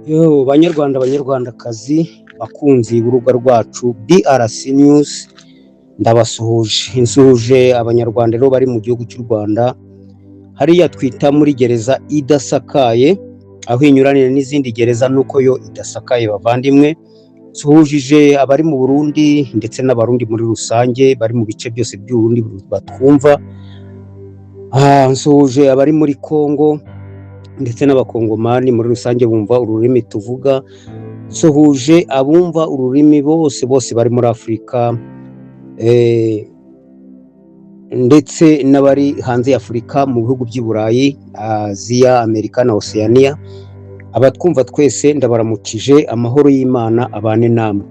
Yo banyarwanda banyarwandakazi bakunzi b'urubuga rwacu BRC News, ndabasuhuje. Nsuhuje abanyarwanda rero bari mu gihugu cy'u Rwanda, hariya twita muri gereza idasakaye, aho inyuranire n'izindi gereza nuko yo idasakaye bavandimwe. Nsuhujije abari mu Burundi ndetse n'abarundi muri rusange bari mu bice byose by'Uburundi batwumva. Nsuhuje abari muri Kongo ndetse n'abakongomani muri rusange bumva ururimi tuvuga. Nsuhuje abumva ururimi bose bari muri Afurika, ndetse n'abari hanze ya Afurika mu bihugu by'i Burayi, Aziya, Amerika na Oceania. Abatwumva twese ndabaramukije, amahoro y'Imana abane namwe.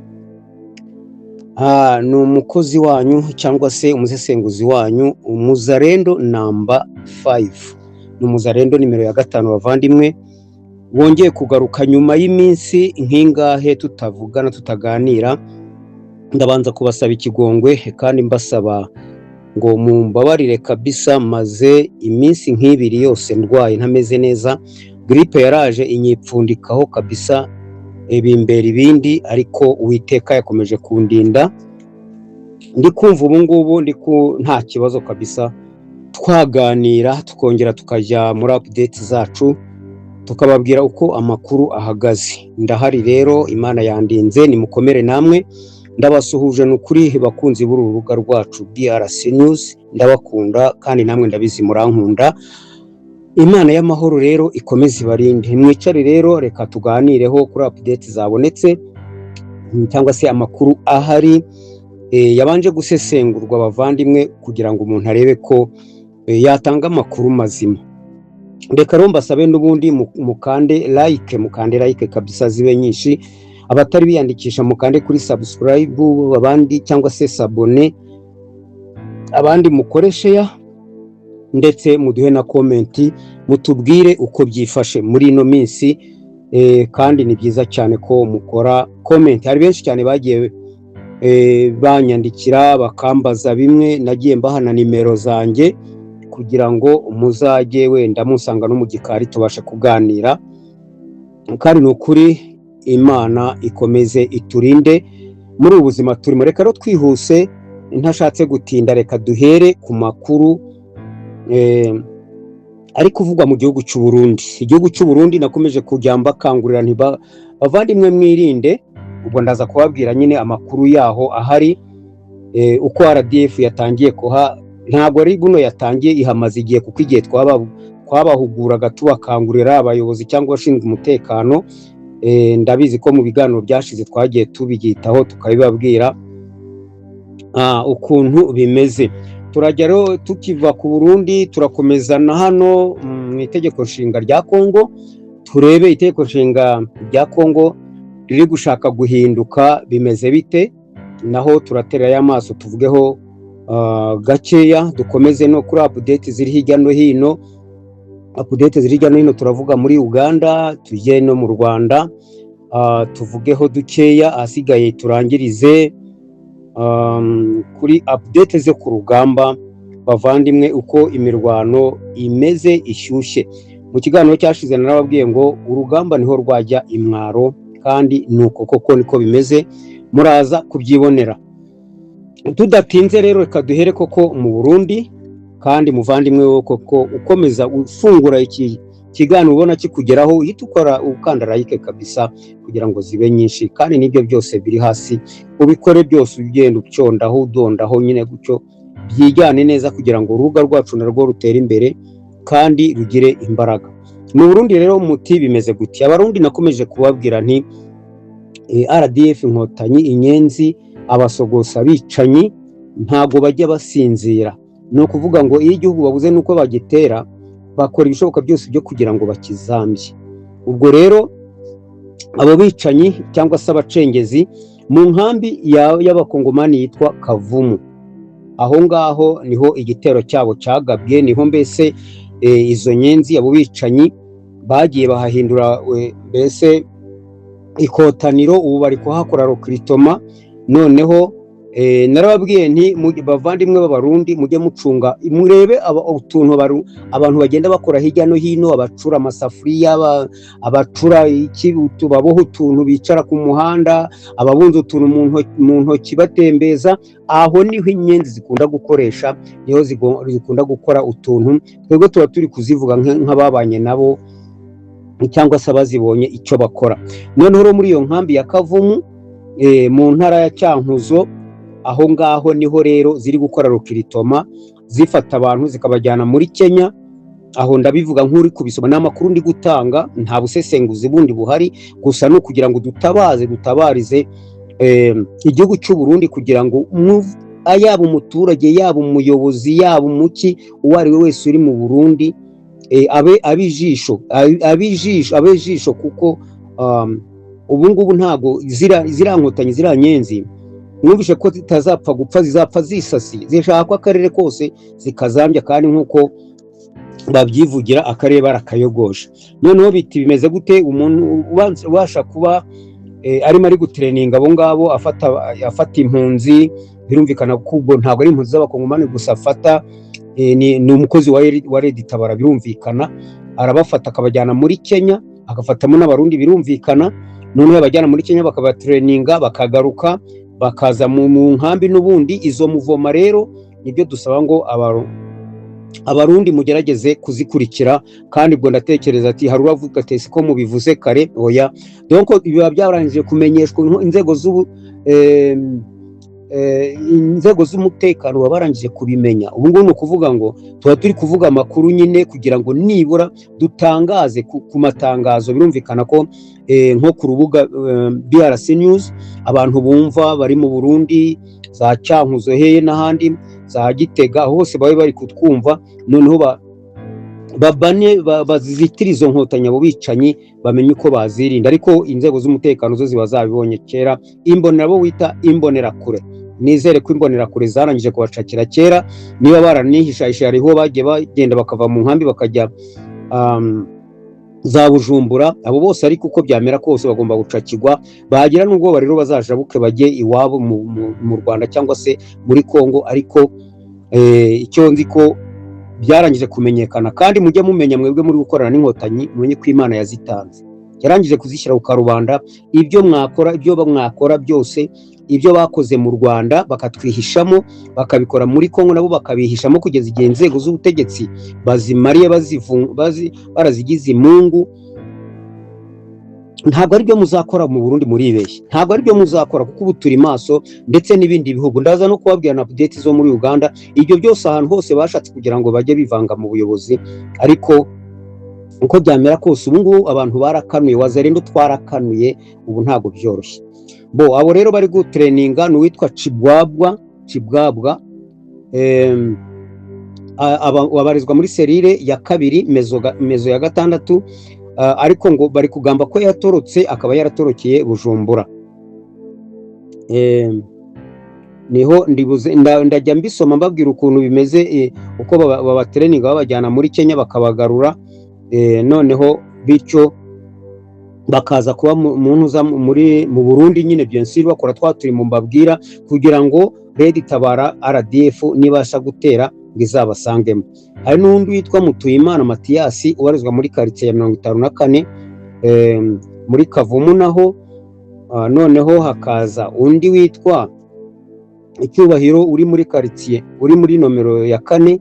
Ni umukozi wanyu cyangwa se umusesenguzi wanyu, umuzarendo namba 5. Ni umuzarendo nimero ya 5 bavandimwe, wongeye kugaruka nyuma y'iminsi nk'ingahe tutavugana tutaganira. Ndabanza kubasaba ikigongwe kandi mbasaba ngo mumbabarire kabisa, maze iminsi nk'ibiri yose ndwaye ntameze neza. Gripe yaraje inyipfundikaho kabisa, bimbera ibindi, ariko Uwiteka yakomeje kundinda. Ndi kumva ubu ngubu nta kibazo kabisa, twaganira tukongera tukajya muri update zacu tukababwira uko amakuru ahagaze. Ndahari rero, Imana yandinze, nimukomere namwe. Ndabasuhuje n'ukuri bakunzi b'uru rubuga rwacu BRC News, ndabakunda kandi namwe ndabizi murankunda. Imana y'amahoro rero ikomeze ibarinde. Mwicare rero, reka tuganireho kuri update zabonetse cyangwa se amakuru ahari yabanje gusesengurwa bavandimwe, kugira ngo umuntu arebe ko yatanga amakuru mazima. Reka rero mbasabe n'ubundi mukande like kabisa, zibe nyinshi. Abatari biyandikisha mukande kuri subscribe, abandi cyangwa se sabone, abandi mukore share, ndetse muduhe na comment mutubwire uko byifashe muri ino minsi. Kandi ni byiza cyane ko mukora comment. Hari benshi cyane bagiye banyandikira bakambaza bimwe, nagiye mbahana nimero zanjye kugira ngo muzajye wenda musanga no mu gikari tubashe kuganira. Kandi n'ukuri Imana ikomeze iturinde muri ubu buzima turimo. Reka rero twihuse ntashatse gutinda, reka duhere ku makuru ari kuvugwa mu gihugu cy'u Burundi. Igihugu cy'u Burundi nakomeje kujya mbakangurira bavandimwe mwirinde. Ubwo ndaza kubabwira nyine amakuru yaho ahari, uko RDF yatangiye ntabwo ari buno yatangiye, ihamaze igihe, kuko igihe twabahuguraga tubakangurira abayobozi cyangwa abashinzwe umutekano. Ndabizi ko mu biganiro byashize twagiye tubigitaho tukabibabwira ukuntu bimeze. Turajya rero tukiva ku Burundi turakomeza na hano mu itegeko nshinga rya Kongo, turebe itegeko nshinga rya Kongo riri gushaka guhinduka bimeze bite. Naho turatera amaso tuvugeho gakeya, dukomeze no kuri update ziri hirya no hino. Update ziri hirya no hino turavuga muri Uganda, tujye no mu Rwanda, tuvugeho dukeya, asigaye turangirize kuri update zo ku rugamba bavandimwe, uko imirwano imeze ishyushye. Mu kiganiro cyashize narababwiye ngo urugamba niho rwajya imwaro, kandi nuko koko niko bimeze, muraza kubyibonera. Tudatinze rero, reka duhere koko mu Burundi. Kandi muvandimwe wo koko ukomeza ufungura iki kiganiro ubona kikugeraho, uhita ukora ukanda like kabisa kugira ngo zibe nyinshi. Kandi nibyo byose biri hasi ubikore byose, ugenda ucyondaho udondaho nyine gutyo, byijyane neza kugira ngo urubuga rwacu narwo rutere imbere kandi rugire imbaraga. Mu Burundi rero muti bimeze gute? Abarundi nakomeje kubabwira nti RDF inkotanyi, inyenzi, abasogosa, bicanyi ntago bajya basinzira. No kuvuga ngo iyo igihugu babuze nuko bagitera, bakora ibishoboka byose byo kugira ngo bakizambye. Ubwo rero abo bicanyi cyangwa se abacengezi mu nkambi y'abakongomani yitwa Kavumu, aho ngaho niho igitero cyabo cyagabye, niho mbese izo nyenzi, abo bicanyi bagiye bahahindura mbese ikotaniro. Ubu bari kuhakora recruitment, noneho narababwiye nti bavandimwe b'abarundi mujye mucunga murebe utuntu abantu bagenda bakora hirya no hino, abacura amasafuriya, abacura iki, baboha utuntu bicara ku muhanda, ababunza utuntu mu ntoki batembeza. Aho niho inyenzi zikunda gukoresha, niho zikunda gukora utuntu twebwe tuba turi kuzivuga nk'ababanye nabo cyangwa se abazibonye icyo bakora. Noneho muri iyo nkambi ya Kavumu mu ntara ya Cyankuzo, aho ngaho niho rero ziri gukora rukiritoma, zifata abantu zikabajyana muri Kenya. Aho ndabivuga nk'uri kubisoma, n'amakuru ndi gutanga, nta busesenguzi bundi buhari, gusa no kugira ngo dutabarize igihugu cy'u Burundi, kugira ngo yaba umuturage, yaba umuyobozi, yaba umuki, uwo ari we wese uri mu Burundi abe ijisho, kuko ubu ngubu ntabwo ziriya nkotanyi, ziriya nyenzi, mwumvishe ko zitazapfa gupfa, zizapfa zisasi, zishaka akarere kose zikazambya, kandi nk'uko babyivugira akarere barakayogosha. Noneho biti bimeze gute? Umuntu ubasha kuba arimo ari gutreninga abo ngabo, afata impunzi, birumvikana ko ubwo ntabwo ari impunzi z'abakongomani gusa afata, ni umukozi wa Red Tabara, birumvikana. Arabafata akabajyana muri Kenya, agafatamo n'abarundi, birumvikana. Noneho abajyana muri Kenya bakabatreninga, bakagaruka bakaza mu nkambi. N'ubundi izo muvoma rero nibyo dusaba ngo abarundi mugerageze kuzikurikira, kandi ubwo ndatekereza ati hari uravuga ati siko mubivuze kare, oya. Donc biba byarangije kumenyeshwa inzego z'umutekano, babarangije kubimenya. Ubu ngubu ni ukuvuga ngo tuba turi kuvuga amakuru nyine, kugira ngo nibura dutangaze ku matangazo. Birumvikana ko nko ku rubuga BRC News, abantu bumva bari mu Burundi, za Cyankuzo heye n'ahandi, za Gitega, hose babe bari kutwumva. Noneho bazitira izo nkotanyi, abo bicanyi, bamenye uko bazirinda. Ariko inzego z'umutekano zo ziba zabibonye kera. Imbonera wita imbonerakure, nizere ko imbonerakure zarangije kubacakira kera. Niba baranihishahisha, hariho bagiye bagenda bakava mu nkambi bakajya za Bujumbura, abo bose ariko uko byamera kose bagomba gucakirwa. Bagira n'ubwo rero bazajabuke bajye iwabo mu Rwanda cyangwa se muri Kongo. Ariko icyo nzi ko byarangije kumenyekana, kandi mujye mumenya mwebwe muri gukorana n'inkotanyi, mumenye ko Imana yazitanze, yarangije kuzishyira ku karubanda. Ibyo mwakora byose, ibyo bakoze mu Rwanda bakatwihishamo, bakabikora muri Kongo nabo bakabihishamo, kugeza igihe inzego z'ubutegetsi bazimariye, barazigize imungu. Ntabwo ari byo muzakora mu Burundi, muribeshye. Ntabwo ari byo muzakora, kuko ubu turi maso, ndetse n'ibindi bihugu. Ndaza no kubabwira na update zo muri Uganda. Ibyo byose ahantu hose bashatse kugira ngo bajye bivanga mu buyobozi, ariko uko byamera kose ubu ngubu abantu barakanuye, wazarendo twarakanuye, ubu ntabwo byoroshye. Abo rero bari gutreninga n'uwitwa Cibwabwa, wabarizwa muri serire ya 2 mezo ya 6, ariko ngo bari kugamba ko yatorotse, akaba yaratorokeye Bujumbura. Niho ndajya mbisoma mbabwira ukuntu bimeze, uko babatreninga babajyana muri Kenya bakabagarura, noneho bityo bakaza kuba mu Burundi nyine, bien sûr bakora twaturi mu mbabwira, kugira ngo Red Tabara RDF nibasha gutera ngizabasangemo. Hari n'undi witwa Mutuyimana Mathias, ubarizwa muri quartier ya 54 muri Kavumu naho. Noneho hakaza undi witwa Icyubahiro, uri muri quartier, uri muri nomero ya 4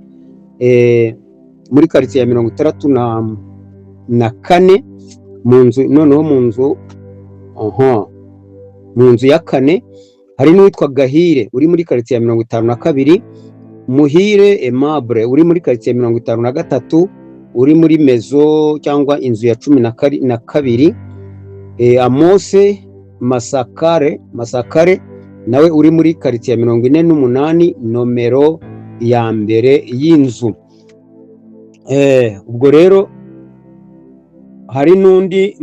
muri quartier ya 64 mu nzu. Noneho mu nzu ya 4 hari n'uwitwa Gahire, uri muri quartier ya 52, Muhire Aimable, uri muri quartier ya 53, uri muri mezo cyangwa inzu ya 12, Amose Masakare nawe uri muri quartier ya 48 nomero ya mbere y'inzu. Ubwo rero hari n'undi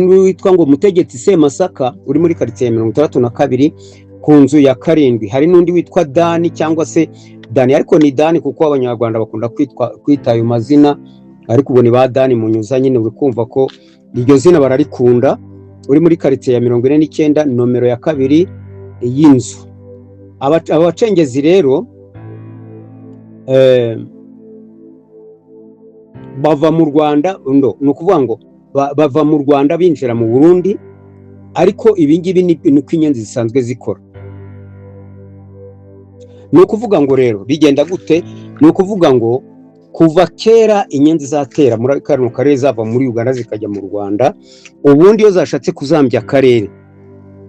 witwa ngo Mutegetsi Semasaka, uri muri quartier ya 62 ku nzu ya 7. Hari n'undi witwa Dani, cyangwa se Dani, ariko ni Dani kuko abanyarwanda bakunda kwita ayo mazina, ariko ubwo ni ba Dani Munyuza nyine, uri kumva ko iryo zina bararikunda. uri muri quartier ya 49 nomero ya 2 y'inzu. Abacengezi rero bava mu Rwanda, no kuvuga ngo bava mu Rwanda binjira mu Burundi, ariko ibingibi ni kw'inyenzi zisanzwe zikora. Ni ukuvuga ngo rero bigenda gute? Ni ukuvuga ngo kuva kera inyenzi zatera muri kano karere zava muri Uganda zikajya mu Rwanda, ubundi iyo zashatse kuzambya akarere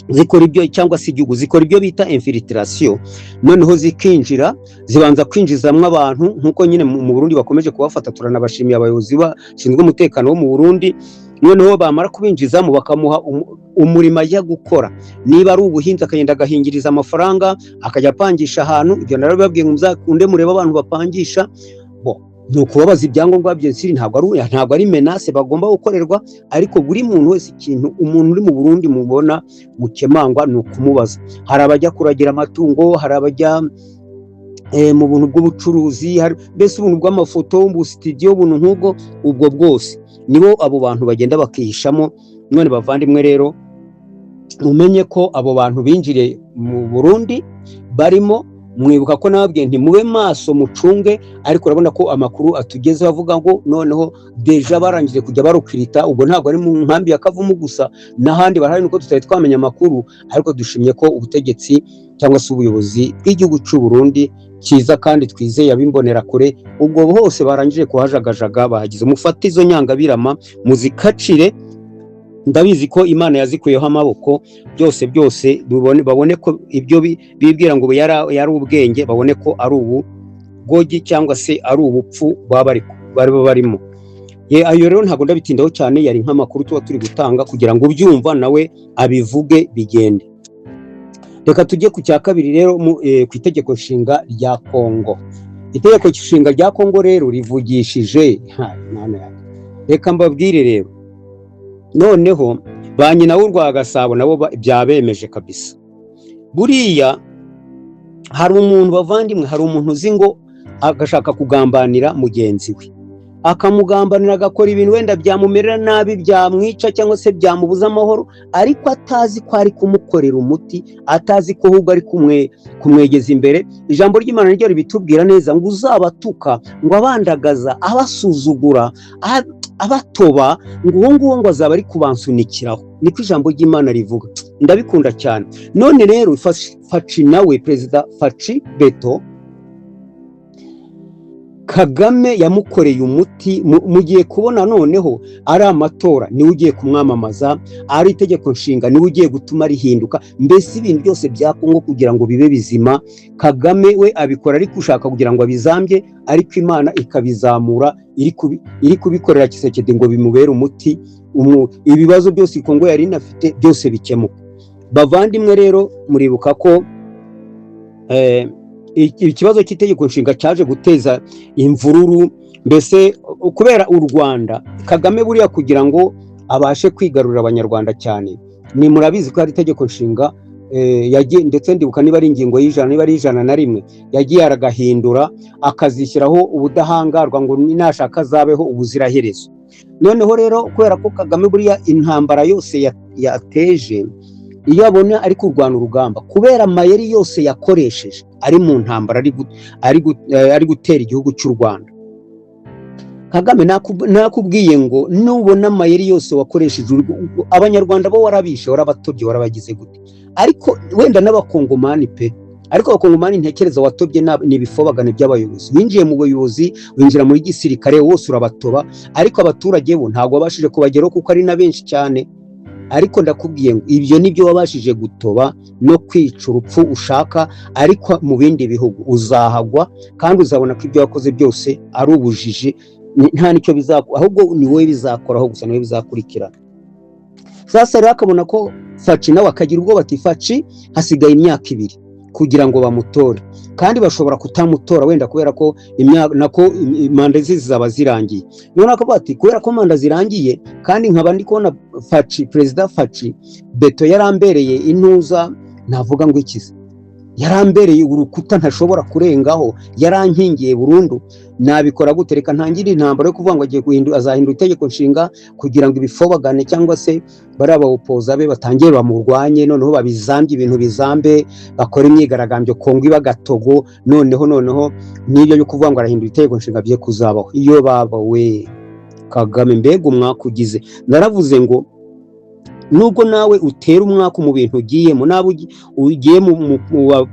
zikora ibyo, cyangwa se igihugu zikora ibyo bita infiltration, noneho zikinjira, zibanza kwinjizamwe abantu nkuko nyine mu Burundi bakomeje kubafata. Turanabashimiye abayobozi bashinzwe umutekano wo mu Burundi, noneho bamara kubinjizamo bakamuha umurimo ajya gukora. Niba ari ubuhinzi akagenda agahingiriza amafaranga, akajya apangisha ahantu. Ibyo narabibabwiye ngo muzakunde mureba abantu bapangisha, ni ukubabaza ibyangombwa by'ensiri. Ntabwo ari menace bagomba gukorerwa, ariko buri muntu wese ikintu umuntu uri mu Burundi mubona mukemangwa ni ukumubaza. Hari abajya kuragira amatungo, hari abajya mu buntu bw'ubucuruzi, mbese ubuntu bw'amafoto, mu studio, ubuntu nk'ubwo. Ubwo bwose nibo abo bantu bagenda bakihishamo. None bavandimwe rero, mumenye ko abo bantu binjiriye mu Burundi barimo, mwibuka ko nababwiye nti mube maso mucunge, ariko urabona ko amakuru atugeze bavuga ngo noneho deja barangije kujya barukirita. Ubwo ntabwo ari mu nkambi ya Kavumu gusa, n'ahandi barahari, nuko tutari twamenya amakuru. Ariko dushimye ko ubutegetsi cyangwa se ubuyobozi bw'igihugu cy'u Burundi cyiza kandi twizeye abimbonera kure, ubwo hose barangije kuhajagajaga, bahagize. Mufate izo nyangabirama muzikacire, ndabizi ko Imana yazikuyeho amaboko. Byose babone ko ibyo bibwira ngo yari ubwenge, babone ko ari ubugogi cyangwa se ari ubupfu bari barimo. Ayo rero ntabwo ndabitindaho cyane, yari nk'amakuru tuba turi gutanga kugira ngo ubyumva nawe abivuge bigende. Reka tujye ku cya kabiri rero, ku itegeko nshinga rya Kongo. Itegeko nshinga rya Kongo rero rivugishije, reka mbabwire rero, noneho ba nyina w'u Rwagasabo nabo byabemeje kabisa. Buriya hari umuntu bavandimwe, hari umuntu uzi ngo agashaka kugambanira mugenzi we, akamugambanira, agakora ibintu wenda byamumerera nabi, byamwica cyangwa se byamubuza amahoro, ariko atazi ko ari kumukorera umuti, atazi ko ahubwo ari kumwegeza imbere. Ijambo ry'Imana ryo ribitubwira neza ngo uzabatuka, ngo abandagaza, abasuzugura, abatoba, ngo uwo nguwo ngo azaba ari kubansunikiraho. Niko ijambo ry'Imana rivuga. Ndabikunda cyane. None rero Faci nawe, Perezida Faci Beto, Kagame yamukoreye umuti. Mugiye kubona noneho ari amatora niwe ugiye kumwamamaza, ari itegeko nshinga niwe ugiye gutuma rihinduka, mbese ibintu byose bya Kongo kugira ngo bibe bizima. Kagame we abikora ari gushaka kugira ngo abizambye, ariko Imana ikabizamura, iri kubikorera Kisekedi ngo bimubere umuti. Ibibazo byose Kongo yari inafite byose bikemuka. Bavandimwe rero, muribuka ko ikibazo cy'itegeko nshinga cyaje guteza imvururu, mbese kubera u Rwanda. Kagame buriya kugira ngo abashe kwigarurira abanyarwanda cyane, ni murabizi ko hari itegeko nshinga yagiye, ndetse ndibuka niba ari ingingo y'ijana, niba ari 101, yagiye aragahindura, akazishyiraho ubudahangarwa ngo nashaka zabeho ubuziraherezo. Noneho rero kubera ko Kagame buriya intambara yose yateje, iyo abona ari kurwana urugamba, kubera amayeri yose yakoresheje ari mu ntambara, ari gutera igihugu cy'u Rwanda. Kagame nakubwiye ngo nubona amayeri yose wakoresheje, abanyarwanda bo warabishe, warabatobye, warabagize gute. Ariko wenda n'abakongomani pe, ariko abakongomani ntekereza watobye n'ibifobagane by'abayobozi. Winjiye mu buyobozi, winjira muri gisirikare, wose urabatoba, ariko abaturage bo ntabwo wabashije kubageraho kuko ari na benshi cyane. Ariko ndakubwiye ngo ibyo nibyo wabashije gutoba no kwica urupfu ushaka, ariko mu bindi bihugu uzahagwa, kandi uzabona ko ibyo wakoze byose ari ubujiji, nta nicyo bizakora, ahubwo ni wowe bizakoraho gusa, ni wowe bizakurikirana. Sasa rero akabona ko Faci nawe akagira ubwoba ati Faci hasigaye imyaka 2 kugira ngo bamutore, kandi bashobora kutamutora wenda kubera ko manda zizaba zirangiye. None akavuga ati kubera ko manda zirangiye, kandi nkaba ndi kubona Faci, Perezida Faci Beto yarambereye intuza, navuga ngo ikize, yarambereye urukuta ntashobora kurengaho, yarankingiye burundu. Nabikora gute? Reka ntangire intambara yo kuvuga ngo azahindura itegeko nshinga kugira ngo ibifobagane cyangwa se bari abawopoza be batangiye bamurwanye, noneho babizambye ibintu bizambe, bakora imyigaragambyo Kongo iba gatogo, noneho n'ibyo byo kuvuga ngo arahindura itegeko nshinga bye kuzabaho. Iyo babawe Kagame, mbega umwaka ugize. Naravuze ngo nubwo nawe utera umwaka mu bintu ugiyemo, nawe ugiye mu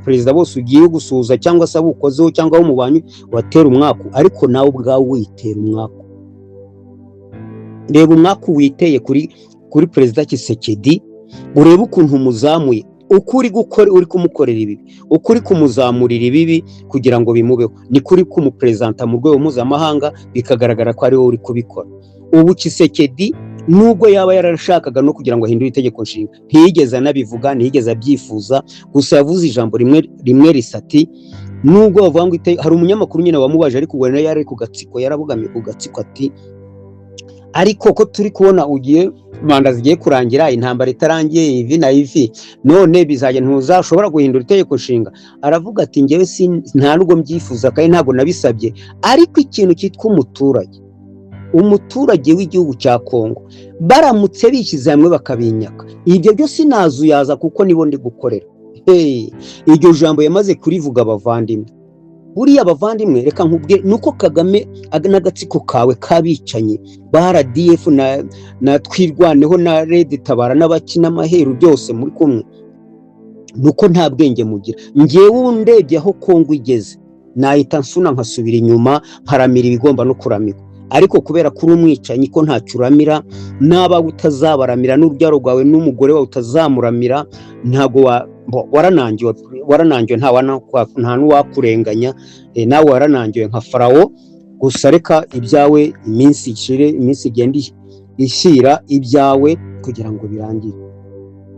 perezida bose ugiye gusuhuza cyangwa se abukozeho cyangwa mu banyu watera umwaka, ariko nawe ubwawe witera umwaka. Reba umwaka witeye kuri perezida Tshisekedi, urebe ukuntu umuzamuye, ukuri uri kumukorera ibibi, ukuri kumuzamurira ibibi kugira ngo bimubeho, ni kuri kumupresenta mu rwego mpuzamahanga bikagaragara ko ari wowe uri kubikora. Ubu Tshisekedi nubwo yaba yarashakaga no kugira ngo ahindure itegeko nshinga, ntiyigeze anabivuga, ntiyigeze abyifuza, gusa yavuze ijambo rimwe risati. Nubwo bavuga ngo hari umunyamakuru nyine wamubaje, ariko ubwo yari ku gatsiko, yarabugamye ku gatsiko ati ariko ko turi kubona ugiye manda zigiye kurangira, intambara itarangiye ivi na ivi, none bizajya ntuzashobora guhindura itegeko nshinga. Aravuga ati njyewe nta nubwo mbyifuza kandi ntabwo nabisabye, ariko ikintu cyitwa umuturage w'igihugu cya Kongo baramutse bishyize hamwe bakabinyaka, ibyo byose nazuyaza kuko nibo ndi gukorera. Iryo jambo yamaze kurivuga abavandimwe. Buriya abavandimwe, reka nkubwe nuko Kagame n'agatsiko kawe kabicanye ba RDF na twirwaneho na Red Tabara n'abakina amaheru byose muri kumwe, nuko nta bwenge mugira. Ngewe ndebye aho Kongo igeze, nahita nsuna nkasubira inyuma nkaramira ibigomba no kuramira, ariko kubera kuri umwicanyi ko ntacyo uramira, naba utazabaramira n'urubyaro rwawe n'umugore wawe utazamuramira, ntago waranangiwe nta n'uwakurenganya, nawe waranangiwe nka Farawo. Gusa reka ibyawe iminsi ishire, iminsi igenda ishyira ibyawe kugira ngo birangire.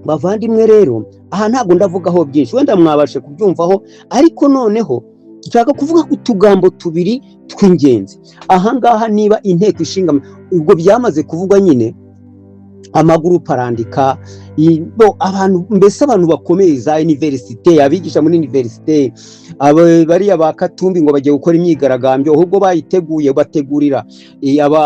Bavandimwe rero, aha ntabwo ndavugaho byinshi, wenda mwabashe kubyumvaho, ariko noneho nshaka kuvuga utugambo tubiri tw'ingenzi. Ahangaha niba inteko ishinga, ubwo byamaze kuvugwa nyine, amagurupe arandika, mbese abantu bakomeye za universite, abigisha muri universite, bariya ba Katumbi ngo bagiye gukora imyigaragambyo, ahubwo bayiteguye bategurira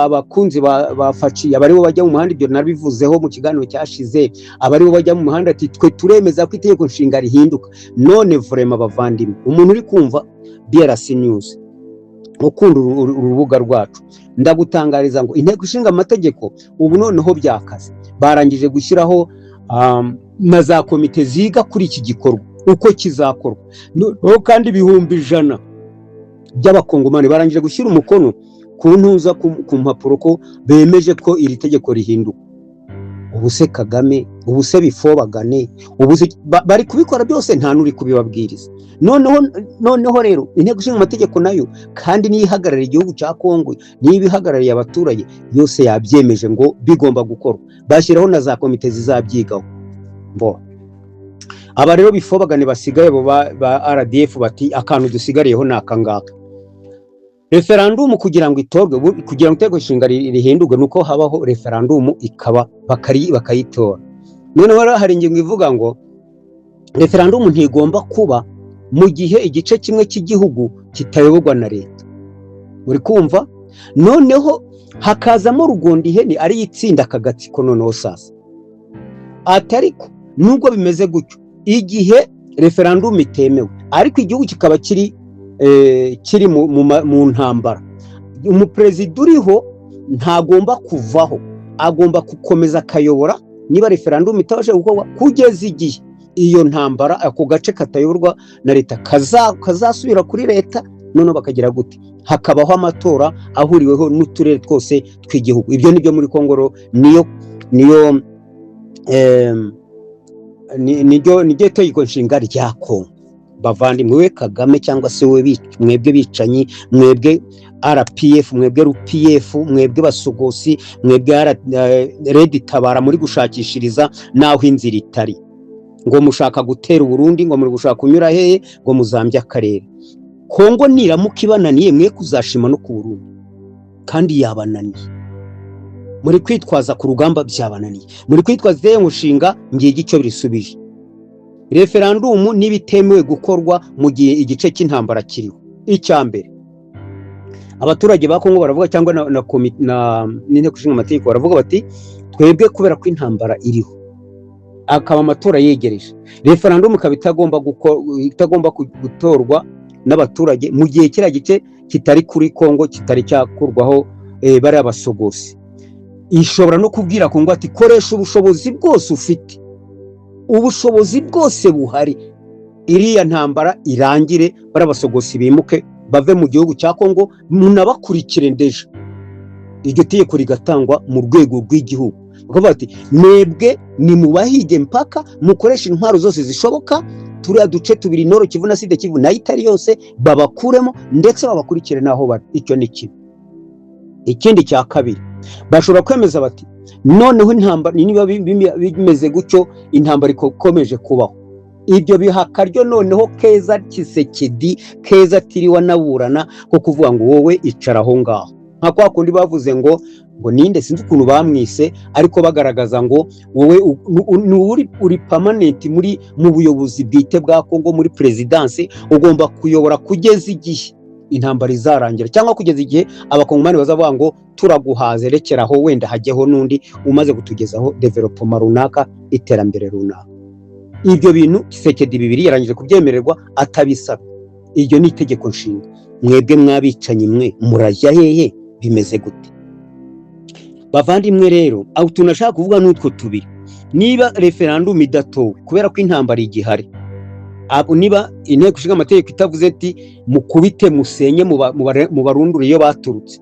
abakunzi bafaciye, abaribo bajya mu muhanda. Ibyo nabivuzeho mu kiganiro cyashize, abaribo bajya mu muhanda ati twe turemeza ko itegeko nshinga rihinduka. None vraiment bavandimwe, umuntu uri kumva BRC News, ukunda urubuga rwacu, ndagutangariza ngo inteko ishinga amategeko ubu noneho byakaze, barangije gushyiraho na za komite ziga kuri iki gikorwa uko kizakorwa, kandi ibihumbi 100 by'abakongomani barangije gushyira umukono ku ntuza ku mpapuro ko bemeje ko iri tegeko rihinduka. Ubu se Kagame, ubu se bifobagane, ubu bari kubikora byose, nta nuri kubibabwiriza. Noneho rero inteko ishinga amategeko nayo kandi niyo ihagarariye igihugu cya Kongo, niyo ihagarariye abaturage, yose yabyemeje ngo bigomba gukorwa, bashyiraho na za komite zizabyigaho. Aba rero bifobagane basigaye ba RDF bati akantu dusigariyeho ni akangaka. Referendum kugira ngo itorwe, kugira ngo itegeko nshinga rihinduke, nuko habaho referendum ikaba bakayitora. Noneho hari ingingo ivuga ngo referendum ntigomba kuba mu gihe igice kimwe cy'igihugu kitayoborwa na leta. Uri kumva? Noneho hakazamo Rugondihene ari itsinda akagatsiko. Noneho sasa atariko nubwo bimeze gutyo, igihe referendum itemewe ariko igihugu kikaba kiri mu ntambara, umuperezida uriho ntagomba kuvaho, agomba gukomeza akayobora. Niba referendum itabasha gukorwa kugeza igihe iyo ntambara, ako gace katayoborwa na leta kazasubira kuri leta, noneho bakagira gute, hakabaho amatora ahuriweho n'uturere twose tw'igihugu. Ibyo nibyo muri Kongo, niryo tegeko nshinga rya Kongo. Bavandimwe, we Kagame cyangwa se mwebwe bicanyi, mwebwe RPF, mwebwe RPF, mwebwe basogosi, mwebwe Red Tabara, muri gushakishiriza naho inzira itari, ngo mushaka gutera Burundi, ngo muri gushaka kunyura hehe, ngo muzambye akarere. Kongo niramuka ibananiye, mwe kuzashima no ku Burundi, kandi yabananiye. Muri kwitwaza ku rugamba byabananiye, muri kwitwaza itegeko nshinga ngiye icyo birisubije. referandumu n'ibitemewe gukorwa mu gihe igice cy'intambara kiriho. Icyambere, abaturage ba Kongo baravuga cyangwa n'inteko ishinga amategeko baravuga bati twebwe kubera ko intambara iriho akaba amatora yegereje, referandumu ikaba itagomba gutorwa n'abaturage mu gihe kiriya gice kitari kuri Kongo, kitari cyakurwaho bari abasogosi. Ishobora no kubwira Kongo ati koresha ubushobozi bwose ufite, ubushobozi bwose buhari, iriya ntambara irangire, bari abasogosi bimuke bave mu gihugu cya Kongo, munabakurikire ndeje. Iryo tegeko rigatangwa mu rwego rw'igihugu, bakavuga ati mwebwe ni mubahige mpaka mukoresha intwaro zose zishoboka, turiya duce tubiri Nord Kivu na Sud Kivu nayo itari yose babakuremo ndetse babakurikire naho bari. Icyo ni kimwe. Ikindi cya kabiri, bashobora kwemeza bati noneho intambara niba bimeze gutyo, intambara ikomeje kubaho, ibyo bihakaryo noneho Keza Tshisekedi, Keza tiriwa naburana ko kuvuga ngo wowe icara aho ngaho, nka kwa kundi bavuze ngo ninde sinzi ukuntu bamwise, ariko bagaragaza ngo wowe uri permanent mu buyobozi bwite bwa Kongo, muri presidence, ugomba kuyobora kugeza igihe intambara izarangira, cyangwa kugeza igihe abakongomani bazavuga ngo turaguhaze, rekeraho wenda hajyeho n'undi umaze kutugezaho development runaka, iterambere runaka. Ibyo bintu Tshisekedi bibiri yarangije kubyemererwa atabisaba. Iryo ni itegeko nshinga. Mwebwe mwabicanye mwe murajya hehe? Bimeze gute? Bavandimwe rero, aho tunashaka kuvuga n'utwo tubiri, niba referendum idatowe kubera ko intambara igihari, niba inteko ishinga amategeko itavuze ati mukubite musenye mu barundure iyo baturutse,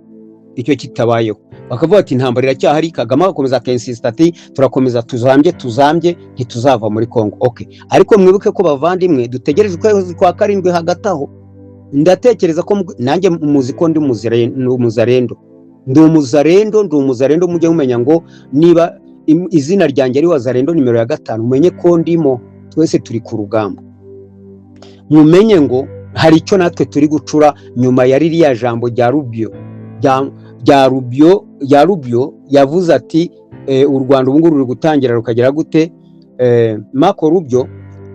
icyo kitabayeho, bakavuga ati intambara iracyahari, Kagame agakomeza akensista ati turakomeza tuzambye ntituzava muri Kongo. Okay, ariko mwibuke ko bavandimwe dutegereje ukwezi kwa karindwi hagati aho. Ndatekereza ko nanjye muzi ko ndi umuzarendo, mujye mumenya ngo niba izina ryanjye ari Wazarendo nimero ya 5, mumenye ko ndimo, twese turi ku rugamba. Mumenye ngo hari icyo natwe turi gucura nyuma ya ririya jambo rya Rubio yavuze ati u Rwanda ubu ngubu ruri gutangira rukagera gute. Marco Rubio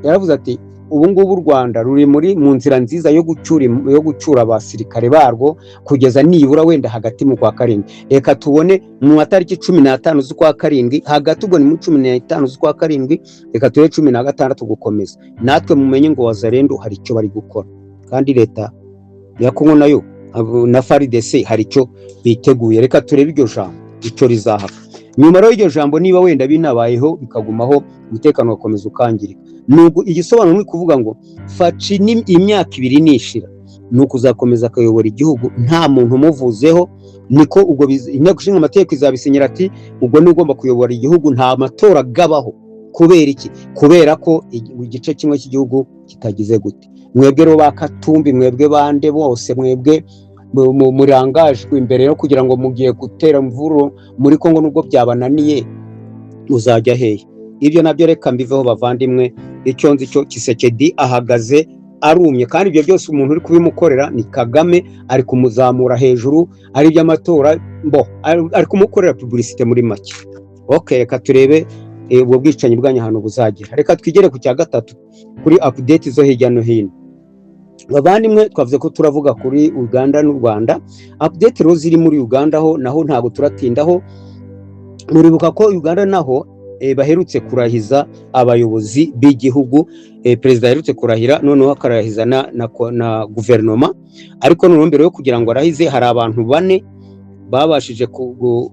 yaravuze ati ubu ngubu u Rwanda ruri mu nzira nziza yo gucura abasirikare barwo kugeza nibura wenda hagati mu kwa karindwi. Reka tubone mu matariki 15 z'ukwa karindwi, hagati ubwo ni mu 15 z'ukwa karindwi, reka tube 16 gukomeza. Natwe mumenye ngo Wazarendo hari icyo bari gukora, kandi leta ya Kongo nayo na FARDC hari icyo biteguye. Reka turebe iryo jambo icyo rizahaka. Nyuma rero iryo jambo niba wenda binabayeho bikagumaho, umutekano wakomeza ukangirika, nuko igisobanuro ni kuvuga ngo Faci imyaka 2 nishira, nuko uzakomeza akayobora igihugu nta muntu umuvuzeho. Niko ubwo inteko ishinga amategeko izabisinyira ati ubwo ni ugomba kuyobora igihugu, nta matora gabaho. Kubera iki? Kubera ko igice kimwe cy'igihugu kitagize gute. Mwebwe ro bakatumbi, mwebwe bande bose, mwebwe murangajwe imbere yo kugira ngo mugiye gutera mvuru muri Kongo, nubwo byabananiye uzajya hehe? Ibyo nabyo reka mbiveho bavandimwe. Icyo nzi cyo Tshisekedi ahagaze arumye, kandi ibyo byose umuntu uri kubimukorera ni Kagame, ari kumuzamura hejuru, ari by'amatora ari kumukorera publicité muri make. Okay, reka turebe ubwo bwicanyi bwanyu hano buzagira. Reka twigere ku cya gatatu, kuri update zo hirya no hino. Bavandimwe, twavuze ko turavuga kuri Uganda n'u Rwanda. Update rero ziri muri Uganda naho ntago turatindaho. Muribuka ko Uganda naho baherutse kurahiza abayobozi b'igihugu, perezida aherutse kurahira, noneho akarahiza na guverinoma. Ariko noneho mbere yo kugira ngo arahize, hari abantu 4 babashije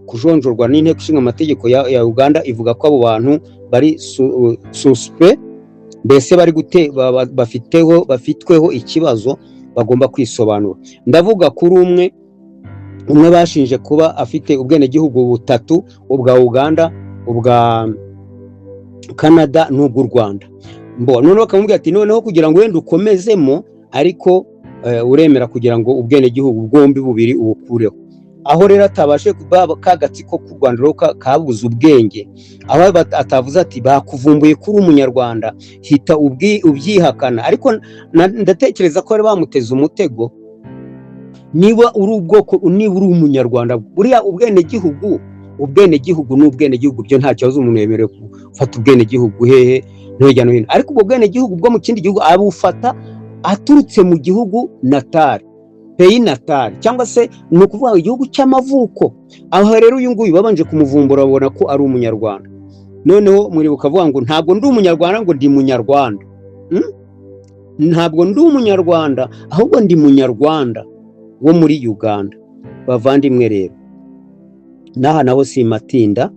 kujonjorwa n'inteko ishinga amategeko ya Uganda. Ivuga ko abo bantu bari suspect, mbese bari bafitweho ikibazo, bagomba kwisobanura. Ndavuga kuri umwe bashinje kuba afite ubwene gihugu 3, ubwa Uganda, ubwa Canada n'ubw'u Rwanda. Noneho bakamubwira ati noneho kugira ngo wenda ukomezemo, ariko uremera kugira ngo ubwene gihugu bwombi bubiri ubukureho. Aho rero atabashe kagatsiko ku Rwanda rero kabuze ubwenge, aho atavuze ati bakuvumbuye kuri umunyarwanda, hita ubyihakana. Ariko ndatekereza ko bari bamuteze umutego. Niba uri ubwoko, niba uri umunyarwanda, buriya ubwene gihugu ubwenegihugu n'ubwenegihugu byo nta kibazo, umuntu yemerewe gufata ubwenegihugu hehe no hirya no hino, ariko ubwo bwenegihugu bwo mu kindi gihugu abufata aturutse mu gihugu natari, peyi natari, cyangwa se ni ukuvuga igihugu cy'amavuko. Aho rero uyu nguyu babanje kumuvumbura babona ko ari umunyarwanda, noneho muribuka avuga ngo ntabwo ndi umunyarwanda, ngo ndi munyarwanda. Ntabwo ndi umunyarwanda, ahubwo ndi munyarwanda wo muri Uganda. Bavandimwe rero, naha naho simatinda,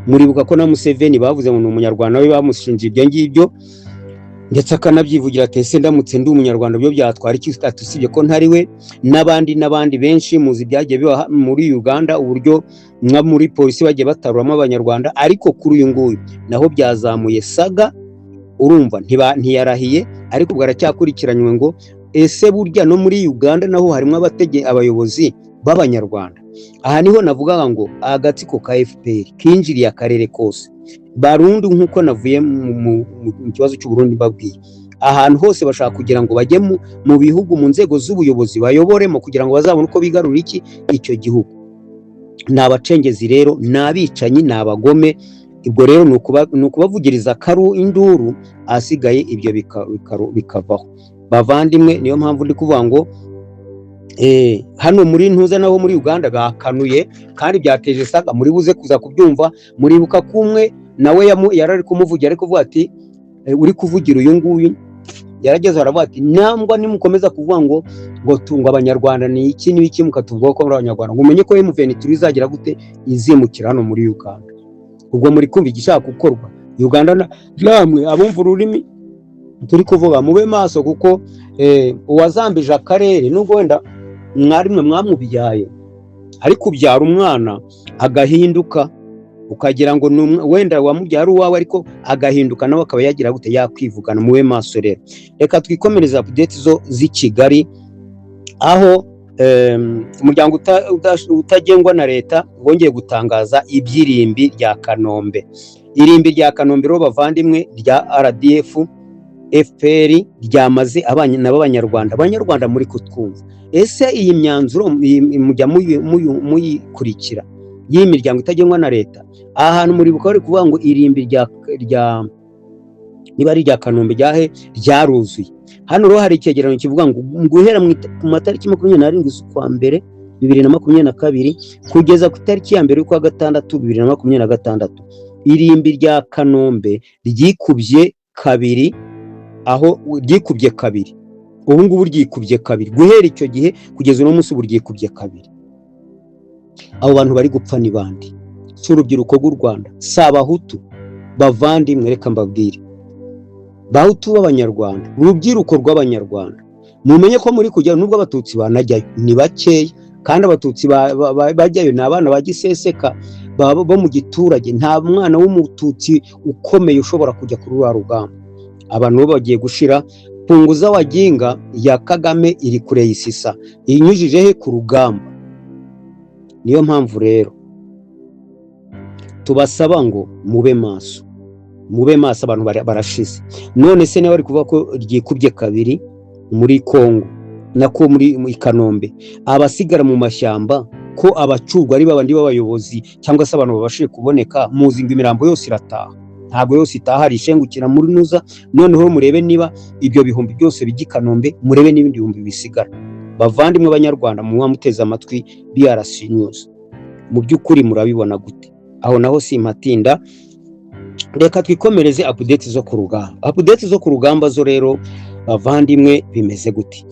muribuka ko na Museveni bavuze ngo ni umunyarwanda, we bamushinje ibyo ngibyo, ndetse akanabyivugira ati ese ndamutse ndi umunyarwanda byo byatwara iki, usibye ko ntari we. N'abandi benshi muzi byagiye biba muri Uganda, uburyo nka muri polisi bagiye bataruramo abanyarwanda, ariko kuri uyu nguyu naho byazamuye saga. Urumva ntiyarahiye, ariko ubwo aracyakurikiranywe ngo ese burya no muri Uganda naho harimo abayobozi b'abanyarwanda. Aha niho navugaga ngo agatsiko ka FPR kinjiriye akarere kose Barundi, nk'uko navuye mu kibazo cy'u Burundi babwiye, ahantu hose bashaka kugira ngo bajye mu bihugu mu nzego z'ubuyobozi bayoboremo, kugira ngo bazabone uko bigarura icyo gihugu. Ni abacengezi rero, ni abicanyi, ni abagome. Ibwo rero ni ukubavugiriza induru, asigaye ibyo bikavaho. Bavandimwe, niyo mpamvu ndi kuvuga ngo hano muri ntuza naho muri Uganda bakanuye kandi byateje saga, muri buze kuza kubyumva. Muribuka kumwe nawe yarari kumuvugira, ariko kuvuga ati uri kuvugira uyu nguyu, yarageze aravuga ati nambwa nimukomeza kuvuga ngo tunga abanyarwanda ni iki n'iki, mukatuvuga ko muri abanyarwanda, ngo umenye ko M23 izagira gute izimukira hano muri Uganda. Ubwo muri kumva igishaka gukorwa Uganda. Namwe abumva ururimi turi kuvuga mube maso, kuko uwazambije akarere nubwo wenda mwarimwe mwamubyaye, ariko ubyara umwana agahinduka, ukagira ngo wenda wamubyara uwawe, ariko agahinduka nawe akaba yagira gute yakwivugana. Mube maso rero. Reka twikomereza update zo z'i Kigali, aho umuryango utagengwa na leta wongeye gutangaza ibyirimbi rya Kanombe. Irimbi rya Kanombe rero bavandimwe rya RDF FPR ryamaze abanyarwanda muri kutwumva. Ese iyi myanzuro mujya muyikurikira y'iyi miryango itagengwa na leta? Aha hantu muribuka bari kuvuga ngo irimbi rya niba ari rya Kanombe ryaruzuye. Hano rero hari icyegeranyo kivuga ngo guhera ku matariki 27 z'ukwa mbere 2022 kugeza ku itariki ya mbere y'ukwa gatandatu 2026, irimbi rya Kanombe ryikubye kabiri. Aho ryikubye kabiri, ubu ngubu ryikubye kabiri, guhera icyo gihe kugeza uno munsi ubu ryikubye kabiri. Abo bantu bari gupfa ni bandi? Si urubyiruko rw'u Rwanda, si Abahutu. Bavandimwe, reka mbabwire, Bahutu b'Abanyarwanda, urubyiruko rw'Abanyarwanda, mumenye ko muri kujya, nubwo Abatutsi banajyayo ni bakeya, kandi Abatutsi bajyayo ni abana ba giseseka bo mu giturage. Nta mwana w'Umututsi ukomeye ushobora kujya kuri rwa rugamba. Abantu bagiye gushira. Punguza wajinga ya Kagame iri kure y'isisa, inyujije he ku rugamba. Niyo mpamvu rero tubasaba ngo mube maso, abantu barashize. None se nawe bari kuvuga ko ryikubye kabiri muri Kongo, nako muri Kanombe. Abasigara mu mashyamba ko abacurwa ari babandi b'abayobozi cyangwa se abantu babashije kuboneka, muzi ngo imirambo yose irataha. Ntabwo yose itaha, rishengukira muri nuza. Noneho murebe niba ibyo bihumbi byose bijya Kanombe, murebe n'ibindi bihumbi bisigara. Bavandimwe Abanyarwanda, muba muteze amatwi BRC News, mu by'ukuri murabibona gute? Aho naho simatinda, reka twikomereze update zo ku rugamba. Update zo ku rugamba zo rero bavandimwe bimeze gute?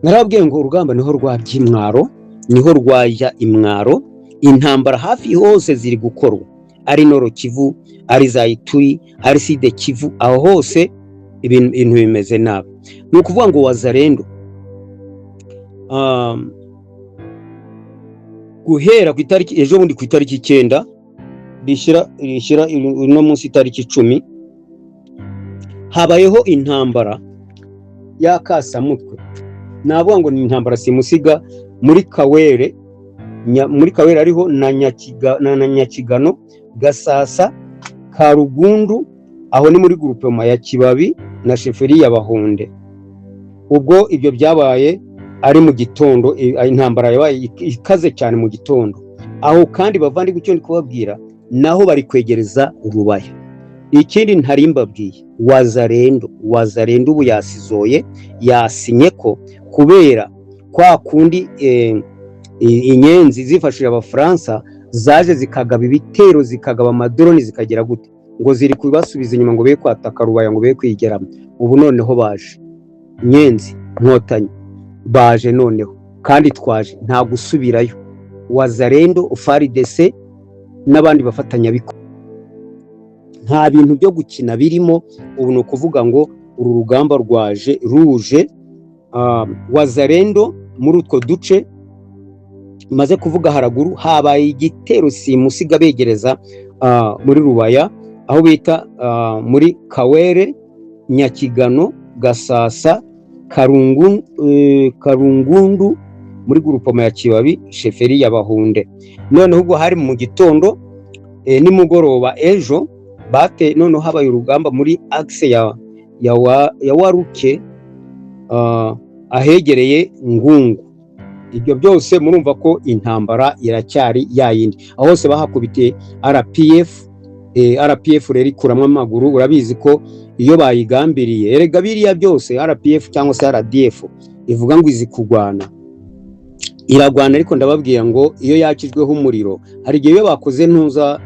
Narabwiye ngo urugamba niho rwajya imwaro, niho rwajya imwaro. Intambara hafi hose ziri gukorwa, ari Nord Kivu, ari za Ituri, ari Sud Kivu, aho hose ibintu bimeze nabi. Ni ukuvuga ngo Wazalendo guhera ku itariki ejo bundi ku itariki 9 rishyira no munsi itariki 10 habayeho intambara ya Kasamutwe. Navuga ngo ni intambara simusiga muri Kawere, ariho na Nyakigano, Gasasa, Karugundu, aho ni muri groupement ya Kibabi na Sheferi ya Bahunde. Ubwo ibyo byabaye ari mu gitondo, intambara yabaye ikaze cyane mu gitondo. aho kandi bavandi gucyo ndi kubabwira naho bari kwegereza Rubaya. Ikindi ntari mbabwiye, Wazarendo ubu yasizoye, yasinye ko kubera kwa kundi inyenzi zifashije Abafaransa zaje zikagaba ibitero, zikagaba amadroni, zikagera gute ngo ziri kubasubiza inyuma ngo be kwataka Rubaya, ngo be kwigeramo. Ubu noneho baje inyenzi Nkotanyi, baje noneho kandi twaje nta gusubirayo. Wazarendo, FARDC n'abandi bafatanya biko, nta bintu byo gukina birimo. Ubu no kuvuga ngo uru rugamba ruje Wazarendo muri utwo duce maze kuvuga haraguru, habaye igitero simusiga begereza muri Rubaya, aho bita muri Kawere, Nyakigano, Gasasa, Karungundu muri grupoma ya Kibabi, sheferi ya Bahunde. Noneho ubwo hari mu gitondo nimugoroba ejo bate, noneho habaye urugamba muri axe ya Waruke ahegereye Ngungu. Ibyo byose murumva ko intambara iracyari yayindi, aho hose bahakubitiye RPF rero ikuramwe amaguru. Urabizi ko iyo bayigambiriye, erega biriya byose RPF cyangwa se RDF ivuga ngo izi kugwana, iragwana. Ariko ndababwira ngo iyo yakijweho umuriro, hari igihe iyo bakoze ntuza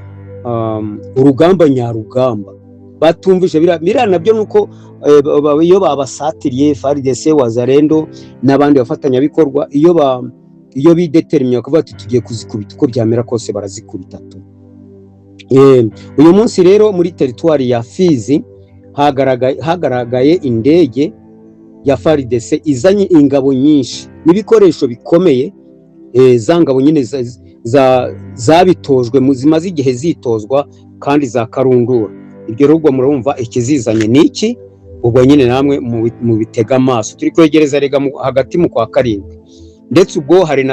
urugamba nyarugamba batumvishe biriya nabyo nuko iyo babasatiriye FARDC, Wazarendo n'abandi bafatanya bikorwa, iyo bidetermine kuvuga ati tugiye kuzikubita uko byamera kose barazikubita tu. Uyu munsi rero muri teritwari ya Fizi hagaragaye indege ya FARDC izanye ingabo nyinshi n'ibikoresho bikomeye, za ngabo nyine zabitojwe zimaze igihe zitozwa kandi za karundura. Ibyo rero murumva ikizizanye niki, ubwo nyine namwe mu bitega amaso. Turi kwegereza rega hagati mu kwa karindwi, ndetse ubwo hari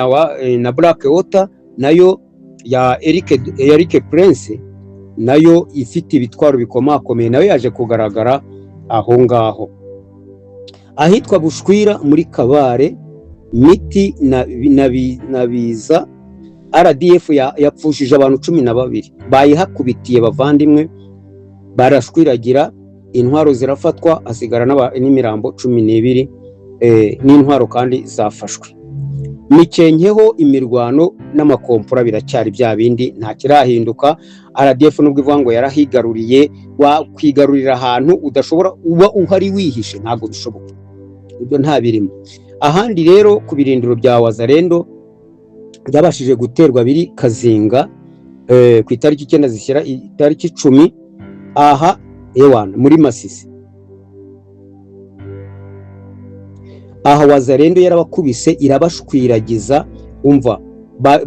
na Black Water nayo ya Eric Prince, nayo ifite ibitwaro bikomakomeye, nayo yaje kugaragara aho ngaho ahitwa Bushwira muri Kabare, Miti na Biza. RDF yapfushije abantu 12 bayihakubitiye bavandimwe, barashwiragira, intwaro zirafatwa, hasigara n'imirambo 12 n'intwaro kandi zafashwe. Mikenkeho imirwano n'amakompora biracyari bya bindi, nta kirahinduka. RDF nubwo ivuga ngo yarahigaruriye, wakwigarurira ahantu udashobora uba uhari wihishe, ntago bishoboka, ibyo nta birimo. Ahandi rero ku birindiro bya Wazarendo byabashije guterwa biri Kazinga ku itariki 9 zishyira itariki 10 aha ewana muri Masisi. Aha Wazarendo yarabakubise irabashwiragiza, umva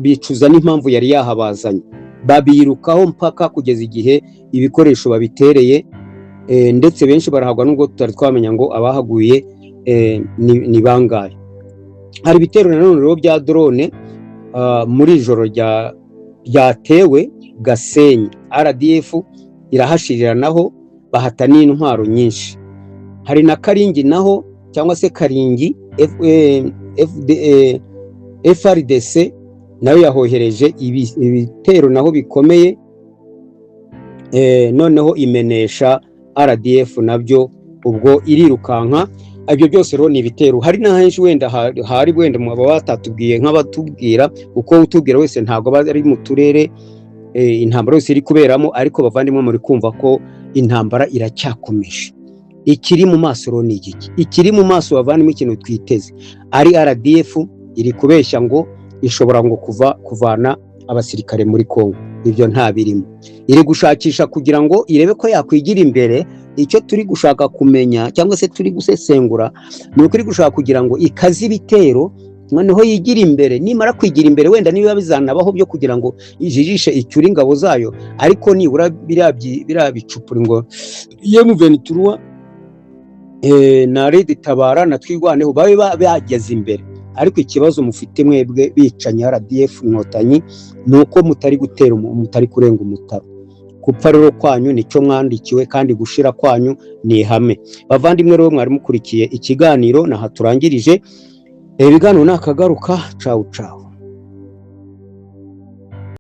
bicuza n'impamvu yari yahabazanye, babirukaho mpaka kugeza igihe ibikoresho babitereye, ndetse benshi barahagwa nubwo tutari twamenya ngo abahaguye ni bangahe. Hari ibitero nanone rero bya drone muri ijoro ryatewe Gasenyi, RDF irahashirira naho bahata n'intwaro nyinshi. Hari na Karingi naho cyangwa se Karingi, FARDC nayo yahohereje ibitero naho bikomeye, noneho imenesha RDF nabyo ubwo irirukanka. Ibyo byose rero ni ibitero. Hari na henshi wenda hari wenda mu batatubwiye nk'abatubwira, uko utubwira wese ntago bari mu turere intambara yose iri kuberamo, ariko bavandimwe muri kumva ko intambara iracyakomeje. Ikiri mu maso rero ni iki? Ikiri mu maso bavandimwe ikintu twiteze ari RDF iri kubeshya ngo ishobora ngo kuvana abasirikare muri Kongo. Ibyo nta birimo, iri gushakisha kugira ngo irebe ko yakwigira imbere. Icyo turi gushaka kumenya cyangwa se turi gusesengura ni uko iri gushaka kugira ngo ikaze ibitero, noneho yigira imbere. Nimara kwigira imbere wenda niba bizanabaho byo kugira ngo ijijishe icyura ingabo zayo, ariko nibura biriya bicupura ngo M23 na Red Tabara na Twirwaneho babe bageze imbere. Ariko ikibazo mufite mwebwe bicanye RDF Inkotanyi nuko mutari gutera, mutari kurenga umutaro. Kupfa rero kwanyu nicyo mwandikiwe, kandi gushira kwanyu ni ihame. Bavandimwe rero mwari mukurikiye ikiganiro, naha turangirije ibiganiro nakagaruka. Ciao ciao.